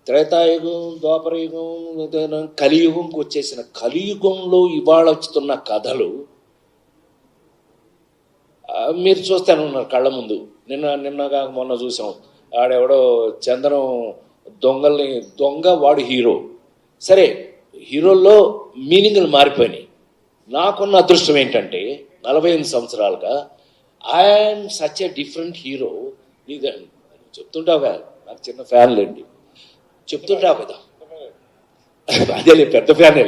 త్రేతాయుగం, ద్వాపరయుగం, కలియుగంకి వచ్చేసిన కలియుగంలో ఇవాళ వస్తున్న కథలు మీరు చూస్తూనే ఉన్నారు కళ్ళ ముందు. నిన్నగా మొన్న చూసాం, ఆడెవడో చందనం దొంగ వాడు హీరో. సరే, హీరోల్లో మీనింగ్లు మారిపోయినాయి. నాకున్న అదృష్టం ఏంటంటే 48 సంవత్సరాలుగా I'm such a different hero. నీకు చెప్తుంటావు కదా, నాకు చిన్న ఫ్యాన్లేండి, చెప్తుంటావు కదా, అదే పెద్ద ఫ్యానే.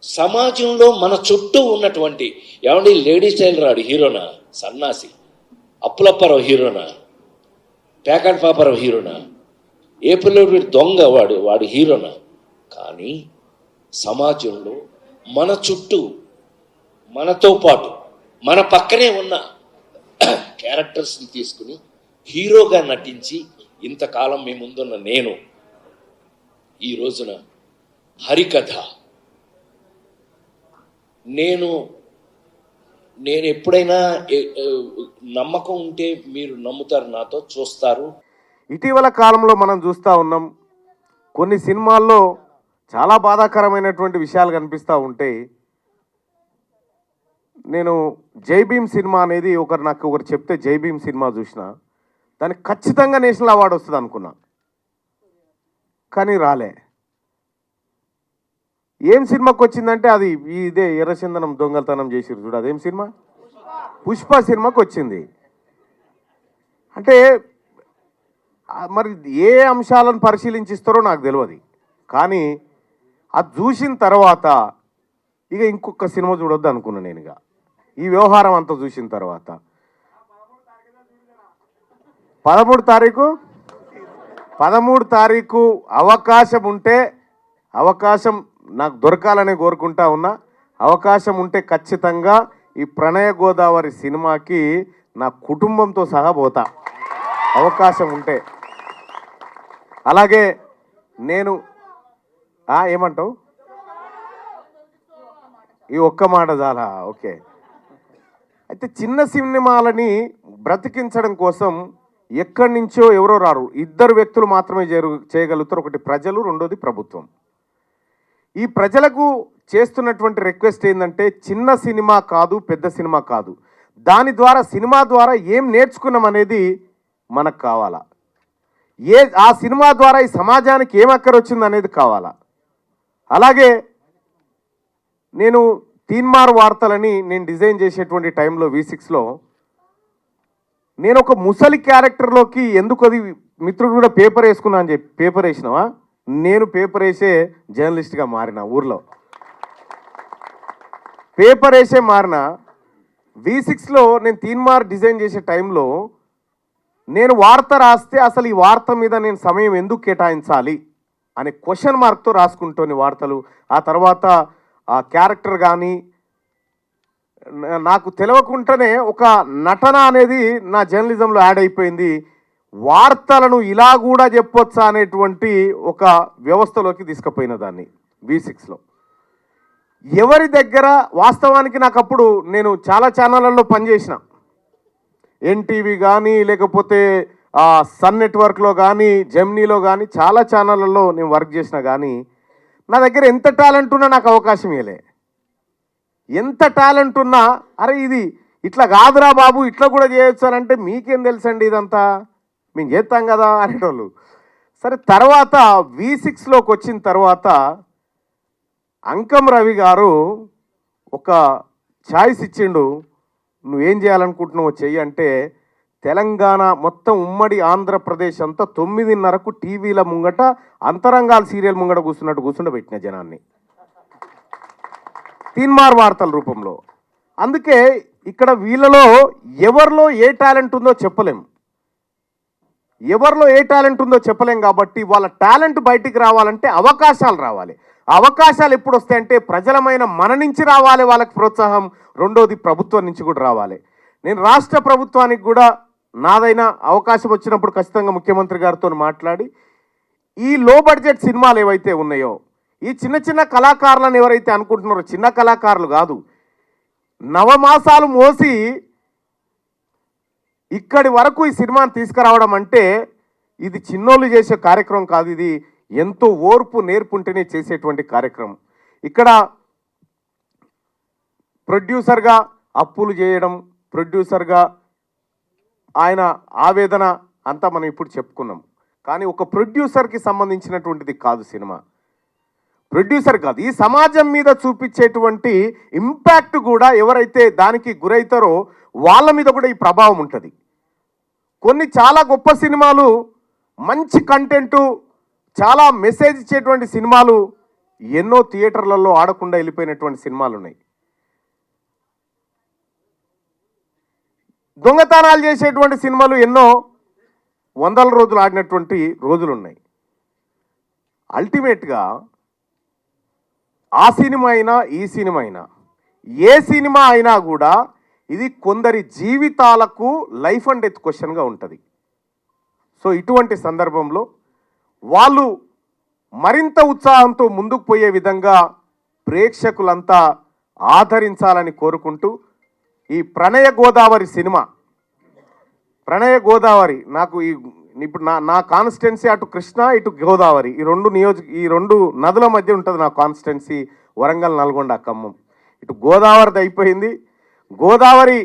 సమాజంలో మన చుట్టూ ఉన్నటువంటి ఏమండి, లేడీస్ టైలర్ రాడు హీరోనా, సన్నాసి అప్పులప్పారావు హీరోనా, ప్యాకెట్ పాపారావు హీరోనా, ఏ పిల్లడు దొంగ వాడు హీరోనా? కానీ సమాజంలో మన చుట్టూ, మనతో పాటు, మన పక్కనే ఉన్న క్యారెక్టర్స్ని తీసుకుని హీరోగా నటించి ఇంతకాలం మీ ముందున్న నేను ఈ రోజున హరికథ, నేను ఎప్పుడైనా నమ్మకం ఉంటే మీరు నమ్ముతారు, నాతో చూస్తారు. ఇటీవల కాలంలో మనం చూస్తూ ఉన్నాం, కొన్ని సినిమాల్లో చాలా బాధాకరమైనటువంటి విషయాలు కనిపిస్తూ ఉంటాయి. నేను జై భీమ్ సినిమా అనేది నాకు ఒకరు చెప్తే జై భీమ్ సినిమా చూసిన, దానికి ఖచ్చితంగా నేషనల్ అవార్డు వస్తుంది అనుకున్నా, కానీ రాలే. ఏం సినిమాకి వచ్చిందంటే అది ఇదే ఎర్రచందనం దొంగతనం చేసిరు చూడు, అదేం సినిమా, పుష్ప సినిమాకి వచ్చింది. అంటే మరి ఏ అంశాలను పరిశీలించిస్తారో నాకు తెలియదు, కానీ అది చూసిన తర్వాత ఇక ఇంకొక సినిమా చూడొద్దు అనుకున్నా నేను. ఇక ఈ వ్యవహారం అంతా చూసిన తర్వాత 13 తారీఖు అవకాశం ఉంటే, అవకాశం నాకు దొరకాలని కోరుకుంటా ఉన్నా, అవకాశం ఉంటే ఖచ్చితంగా ఈ ప్రణయ గోదావరి సినిమాకి నా కుటుంబంతో సహా పోతా, అవకాశం ఉంటే. అలాగే నేను ఏమంటావు, ఈ ఒక్క మాట చాలా ఓకే. అయితే చిన్న సినిమాలని బ్రతికించడం కోసం ఎక్కడి నుంచో ఎవరో రారు, 2 వ్యక్తులు మాత్రమే చేయగలుగుతారు. ఒకటి ప్రజలు, రెండోది ప్రభుత్వం. ఈ ప్రజలకు చేస్తున్నటువంటి రిక్వెస్ట్ ఏంటంటే, చిన్న సినిమా కాదు, పెద్ద సినిమా కాదు, దాని ద్వారా, సినిమా ద్వారా ఏం నేర్చుకున్నాం అనేది మనకు కావాలా, ఆ సినిమా ద్వారా ఈ సమాజానికి ఏం అక్కరొచ్చింది అనేది కావాలా. అలాగే నేను తీన్మార్ వార్తలని నేను డిజైన్ చేసేటువంటి టైంలో V6లో నేను ఒక ముసలి క్యారెక్టర్లోకి, ఎందుకు అది మిత్రుడు కూడా పేపర్ వేసుకున్నా అని చెప్పి, పేపర్ వేసినావా, నేను పేపర్ వేసే జర్నలిస్ట్గా మారిన, ఊర్లో పేపర్ వేసే మారిన. V6లో నేను తీన్మార్ డిజైన్ చేసే టైంలో నేను వార్త రాస్తే అసలు ఈ వార్త మీద నేను సమయం ఎందుకు కేటాయించాలి అనే క్వశ్చన్ మార్క్తో రాసుకుంటోని వార్తలు. ఆ తర్వాత ఆ క్యారెక్టర్ కానీ నాకు తెలియకుండానే ఒక నటన అనేది నా జర్నలిజంలో యాడ్ అయిపోయింది. వార్తలను ఇలా కూడా చెప్పొచ్చా అనేటువంటి ఒక వ్యవస్థలోకి తీసుకుపోయిన దాన్ని V6లో. ఎవరి దగ్గర వాస్తవానికి నాకు అప్పుడు నేను చాలా ఛానళ్ళల్లో పనిచేసిన, NTV కానీ, లేకపోతే సన్ నెట్వర్క్లో కానీ, జెమినీలో కానీ, చాలా ఛానళ్ళల్లో నేను వర్క్ చేసిన, కానీ నా దగ్గర ఎంత టాలెంట్ ఉన్నా నాకు అవకాశం ఇవ్వలే. ఎంత టాలెంట్ ఉన్నా, అరే ఇది ఇట్లా కాదురా బాబు, ఇట్లా కూడా చేయొచ్చు అని అంటే, మీకేం తెలుసండి ఇదంతా, మేము చేస్తాం కదా అనేటోళ్ళు. సరే, తర్వాత V6లోకి వచ్చిన తర్వాత అంకం రవి గారు ఒక ఛాయిస్ ఇచ్చిండు, నువ్వేం చేయాలనుకుంటున్నావు చెయ్యి అంటే, తెలంగాణ మొత్తం ఉమ్మడి ఆంధ్రప్రదేశ్ అంతా 9:30కు టీవీల ముంగట అంతరంగాల సీరియల్ ముంగట కూర్చుండబెట్టిన జనాన్ని తీన్మార్ వార్తల రూపంలో. అందుకే ఇక్కడ వీళ్ళలో ఎవరిలో ఏ టాలెంట్ ఉందో చెప్పలేం, ఎవరిలో ఏ టాలెంట్ ఉందో చెప్పలేం. కాబట్టి వాళ్ళ టాలెంట్ బయటికి రావాలంటే అవకాశాలు రావాలి. అవకాశాలు ఎప్పుడు వస్తాయంటే ప్రజలమైన మన నుంచి రావాలి, వాళ్ళకి ప్రోత్సాహం. రెండోది ప్రభుత్వం నుంచి కూడా రావాలి. నేను రాష్ట్ర ప్రభుత్వానికి కూడా నాదైనా అవకాశం వచ్చినప్పుడు ఖచ్చితంగా ముఖ్యమంత్రి గారితో మాట్లాడి, ఈ లో బడ్జెట్ సినిమాలు ఏవైతే ఉన్నాయో, ఈ చిన్న చిన్న కళాకారులను ఎవరైతే అనుకుంటున్నారో, చిన్న కళాకారులు కాదు, నవమాసాలు మోసి ఇక్కడి వరకు ఈ సినిమాని తీసుకురావడం అంటే ఇది చిన్నోళ్ళు చేసే కార్యక్రమం కాదు, ఇది ఎంతో ఓర్పు నేర్పుంటేనే చేసేటువంటి కార్యక్రమం. ఇక్కడ ప్రొడ్యూసర్గా అప్పులు చేయడం, ప్రొడ్యూసర్గా ఆయన ఆవేదన అంతా మనం ఇప్పుడు చెప్పుకున్నాం. కానీ ఒక ప్రొడ్యూసర్కి సంబంధించినటువంటిది కాదు సినిమా. ప్రొడ్యూసర్ కాదు, ఈ సమాజం మీద చూపించేటువంటి ఇంపాక్ట్ కూడా ఎవరైతే దానికి గురవుతారో వాళ్ళ మీద కూడా ఈ ప్రభావం ఉంటుంది. కొన్ని చాలా గొప్ప సినిమాలు, మంచి కంటెంటు, చాలా మెసేజ్ ఇచ్చేటువంటి సినిమాలు ఎన్నో థియేటర్లలో ఆడకుండా వెళ్ళిపోయినటువంటి సినిమాలు ఉన్నాయి. దొంగతనాలు చేసేటువంటి సినిమాలు ఎన్నో వందల రోజులు ఆడినటువంటి రోజులు ఉన్నాయి. అల్టిమేట్గా ఆ సినిమా అయినా ఈ సినిమా అయినా ఏ సినిమా అయినా కూడా ఇది కొందరి జీవితాలకు లైఫ్ అండ్ డెత్ క్వశ్చన్గా ఉంటుంది. సో ఇటువంటి సందర్భంలో వాళ్ళు మరింత ఉత్సాహంతో ముందుకు పోయే విధంగా ప్రేక్షకులంతా ఆదరించాలని కోరుకుంటూ, ఈ ప్రణయ గోదావరి సినిమా, ప్రణయ గోదావరి నాకు ఇప్పుడు నా కాన్స్టిట్యున్సీ అటు కృష్ణ ఇటు గోదావరి, ఈ రెండు నదుల మధ్య ఉంటుంది నా కాన్స్టిట్యున్సీ. వరంగల్, నల్గొండ, ఖమ్మం. ఇటు గోదావరిది అయిపోయింది. గోదావరి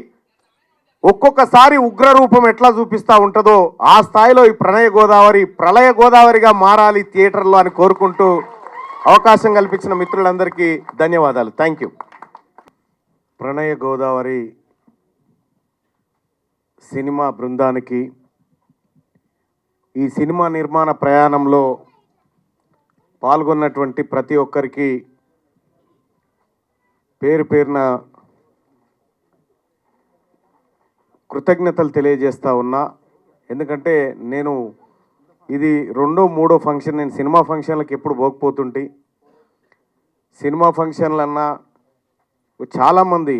ఒక్కొక్కసారి ఉగ్ర రూపం ఎట్లా చూపిస్తూ ఉంటుందో ఆ స్థాయిలో ఈ ప్రణయ గోదావరి ప్రళయ గోదావరిగా మారాలి థియేటర్లో అని కోరుకుంటూ అవకాశం కల్పించిన మిత్రులందరికీ ధన్యవాదాలు. Thank you. Pranaya Godavari cinema బృందానికి, ఈ సినిమా నిర్మాణ ప్రయాణంలో పాల్గొన్నటువంటి ప్రతి ఒక్కరికి పేరు పేరున కృతజ్ఞతలు తెలియజేస్తూ ఉన్నా. ఎందుకంటే నేను ఇది రెండో మూడో ఫంక్షన్, నేను సినిమా ఫంక్షన్లకు ఎప్పుడు పోకపోతుంటే, సినిమా ఫంక్షన్లన్నా చాలామంది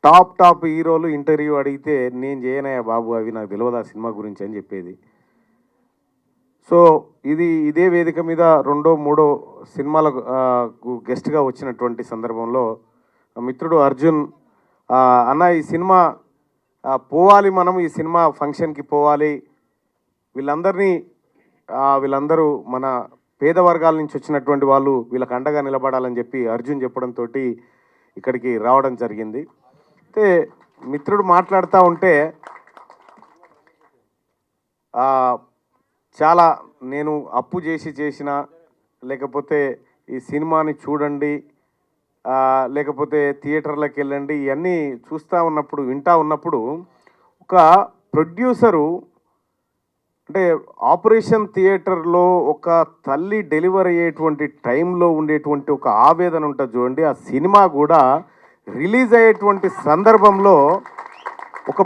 టాప్ హీరోలు ఇంటర్వ్యూ అడిగితే నేను చేయనయ్యా బాబు, అవి నాకు తెలియదు ఆ సినిమా గురించి అని చెప్పేది. సో ఇదే వేదిక మీద రెండో మూడో సినిమాలకు గెస్ట్గా వచ్చినటువంటి సందర్భంలో మిత్రుడు అర్జున్ అన్న ఈ సినిమా పోవాలి, మనం ఈ సినిమా ఫంక్షన్కి పోవాలి, వీళ్ళందరూ మన పేద వర్గాల నుంచి వచ్చినటువంటి వాళ్ళు, వీళ్ళకి అండగా నిలబడాలని చెప్పి అర్జున్ చెప్పడంతో ఇక్కడికి రావడం జరిగింది. అయితే మిత్రుడు మాట్లాడుతూ ఉంటే చాలా నేను అప్పు చేసిన, లేకపోతే ఈ సినిమాని చూడండి, లేకపోతే థియేటర్లకు వెళ్ళండి, ఇవన్నీ వింటూ ఉన్నప్పుడు ఒక ప్రొడ్యూసరు అంటే ఆపరేషన్ థియేటర్లో ఒక తల్లి డెలివరీ అయ్యేటువంటి టైంలో ఉండేటువంటి ఒక ఆవేదన ఉంటుంది చూడండి. ఆ సినిమా కూడా రిలీజ్ అయ్యేటువంటి సందర్భంలో ఒక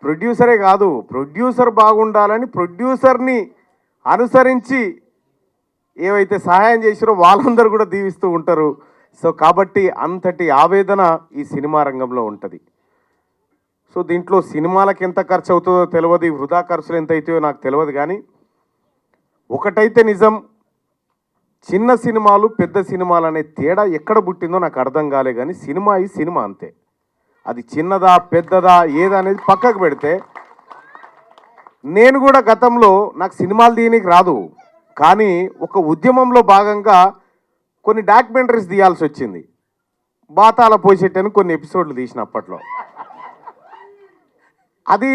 ప్రొడ్యూసరే కాదు, ప్రొడ్యూసర్ బాగుండాలని ప్రొడ్యూసర్ని అనుసరించి ఏవైతే సహాయం చేసిరో వాళ్ళందరూ కూడా దీవిస్తూ ఉంటారు. సో కాబట్టి అంతటి ఆవేదన ఈ సినిమా రంగంలో ఉంటుంది. సో దీంట్లో సినిమాలకు ఎంత ఖర్చు అవుతుందో తెలియదు, వృధా ఖర్చులు ఎంత అవుతాయో నాకు తెలియదు. కానీ ఒకటైతే నిజం, చిన్న సినిమాలు పెద్ద సినిమాలు అనే తేడా ఎక్కడ పుట్టిందో నాకు అర్థం కాలే. కానీ సినిమా ఈ సినిమా అంతే. అది చిన్నదా పెద్దదా ఏదనేది పక్కకు పెడితే, నేను కూడా గతంలో నాకు సినిమాలు తీయనికి రాదు, కానీ ఒక ఉద్యమంలో భాగంగా కొన్ని డాక్యుమెంటరీస్ తీయాల్సి వచ్చింది. బాతాల పోసేటని కొన్ని ఎపిసోడ్లు తీసిన అప్పట్లో. అది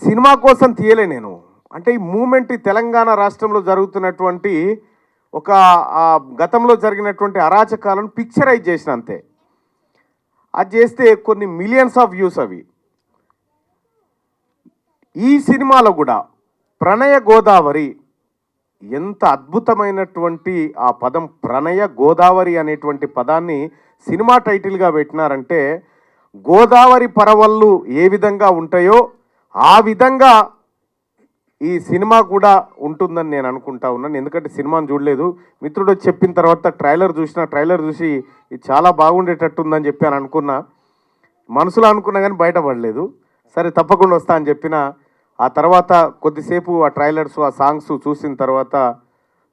సినిమా కోసం తీయలే నేను. అంటే ఈ మూమెంట్ తెలంగాణ రాష్ట్రంలో జరుగుతున్నటువంటి ఒక గతంలో జరిగినటువంటి అరాచకాలను పిక్చరైజ్ చేసిన అంతే. అది చేస్తే కొన్ని మిలియన్స్ ఆఫ్ వ్యూస్ అవి. ఈ సినిమాలో కూడా ప్రణయ గోదావరి ఎంత అద్భుతమైనటువంటి ఆ పదం, ప్రణయ గోదావరి అనేటువంటి పదాన్ని సినిమా టైటిల్గా పెట్టినారంటే, గోదావరి పరవళ్ళు ఏ విధంగా ఉంటాయో ఆ విధంగా ఈ సినిమా కూడా ఉంటుందని నేను అనుకుంటా ఉన్నాను. ఎందుకంటే సినిమాను చూడలేదు, మిత్రుడు చెప్పిన తర్వాత ట్రైలర్ చూసి ఇది చాలా బాగుండేటట్టుందని చెప్పి అని అనుకున్నా, మనసులో అనుకున్నా కానీ బయటపడలేదు. సరే తప్పకుండా వస్తా అని చెప్పిన. ఆ తర్వాత కొద్దిసేపు ఆ ట్రైలర్స్ ఆ సాంగ్స్ చూసిన తర్వాత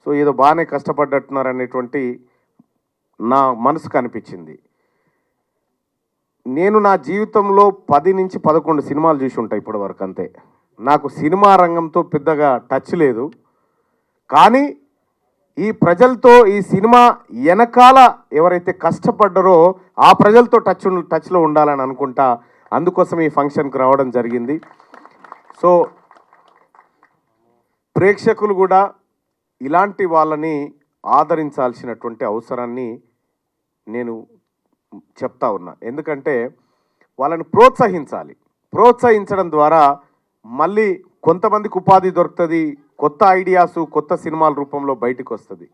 సో ఏదో బాగానే కష్టపడ్డట్టున్నారు అనేటువంటి నా మనసుకు అనిపించింది. నేను నా జీవితంలో 10 నుంచి 11 సినిమాలు చూసి ఉంటాయి ఇప్పటి వరకు, అంతే. నాకు సినిమా రంగంతో పెద్దగా టచ్ లేదు, కానీ ఈ ప్రజలతో ఈ సినిమా వెనకాల ఎవరైతే కష్టపడ్డారో ఆ ప్రజలతో టచ్లో ఉండాలని అనుకుంటా, అందుకోసం ఈ ఫంక్షన్కి రావడం జరిగింది. సో ప్రేక్షకులు కూడా ఇలాంటి వాళ్ళని ఆదరించాల్సినటువంటి అవసరాన్ని నేను చెప్తా ఉన్నా. ఎందుకంటే వాళ్ళని ప్రోత్సహించాలి. ప్రోత్సహించడం ద్వారా మళ్ళీ కొంతమందికి ఉపాధి దొరుకుతుంది, కొత్త ఐడియాసు కొత్త సినిమాల రూపంలో బయటకు వస్తుంది.